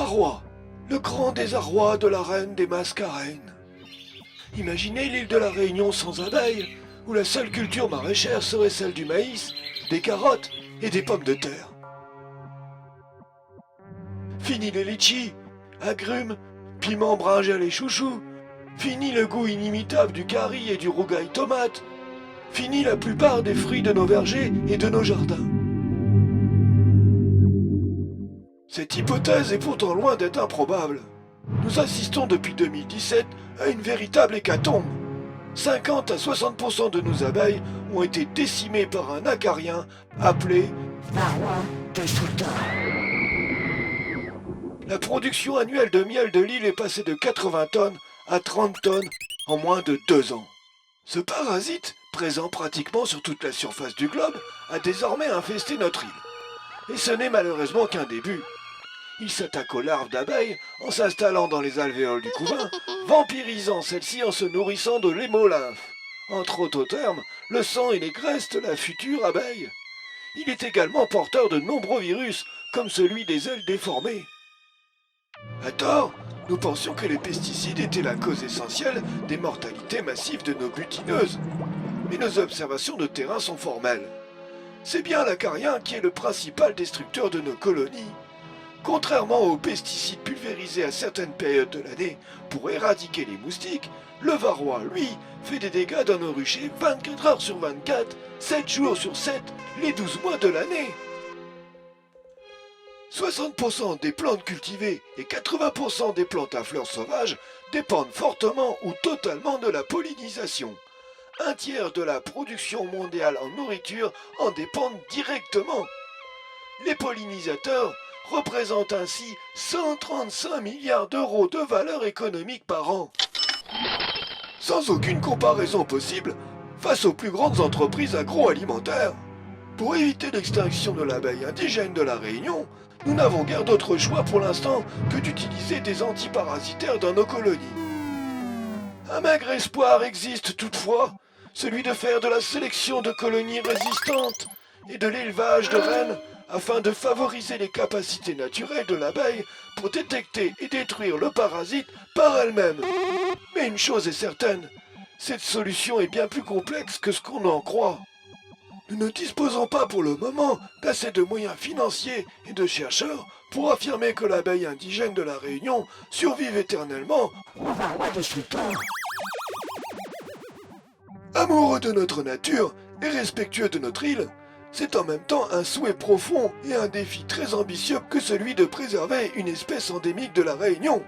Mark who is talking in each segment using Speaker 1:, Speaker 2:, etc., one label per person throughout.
Speaker 1: varroa, le grand désarroi de la reine des mascareines. Imaginez l'île de la Réunion sans abeilles, où la seule culture maraîchère serait celle du maïs, des carottes et des pommes de terre. Fini les litchis, agrumes, piments, brinjales et chouchous. Fini le goût inimitable du curry et du rougail tomate. Fini la plupart des fruits de nos vergers et de nos jardins. Cette hypothèse est pourtant loin d'être improbable. Nous assistons depuis 2017 à une véritable hécatombe. 50 à 60% de nos abeilles ont été décimées par un acarien appelé
Speaker 2: Varroa destructor.
Speaker 1: La production annuelle de miel de l'île est passée de 80 tonnes à 30 tonnes en moins de 2 ans. Ce parasite, présent pratiquement sur toute la surface du globe, a désormais infesté notre île. Et ce n'est malheureusement qu'un début. Il s'attaque aux larves d'abeilles en s'installant dans les alvéoles du couvain, vampirisant celles-ci en se nourrissant de l'hémolymphe. Entre autres termes, le sang et les graisses de la future abeille. Il est également porteur de nombreux virus, comme celui des ailes déformées. À tort, nous pensions que les pesticides étaient la cause essentielle des mortalités massives de nos butineuses. Mais nos observations de terrain sont formelles. C'est bien l'acarien qui est le principal destructeur de nos colonies. Contrairement aux pesticides pulvérisés à certaines périodes de l'année pour éradiquer les moustiques, le varroa, lui, fait des dégâts dans nos ruchers 24 heures sur 24, 7 jours sur 7, les 12 mois de l'année. 60% des plantes cultivées et 80% des plantes à fleurs sauvages dépendent fortement ou totalement de la pollinisation. Un tiers de la production mondiale en nourriture en dépendent directement. Les pollinisateurs représentent ainsi 135 milliards d'euros de valeur économique par an. Sans aucune comparaison possible face aux plus grandes entreprises agroalimentaires. Pour éviter l'extinction de l'abeille indigène de la Réunion, nous n'avons guère d'autre choix pour l'instant que d'utiliser des antiparasitaires dans nos colonies. Un maigre espoir existe toutefois, celui de faire de la sélection de colonies résistantes et de l'élevage de reines afin de favoriser les capacités naturelles de l'abeille pour détecter et détruire le parasite par elle-même. Mais une chose est certaine, cette solution est bien plus complexe que ce qu'on en croit. Nous ne disposons pas pour le moment d'assez de moyens financiers et de chercheurs pour affirmer que l'abeille indigène de la Réunion survive éternellement.
Speaker 2: Au varroa destructor.
Speaker 1: Amoureux de notre nature et respectueux de notre île, c'est en même temps un souhait profond et un défi très ambitieux que celui de préserver une espèce endémique de la Réunion.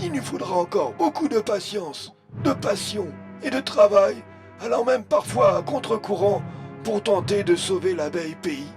Speaker 1: Il nous faudra encore beaucoup de patience, de passion et de travail, allant même parfois à contre-courant pour tenter de sauver l'abeille pays.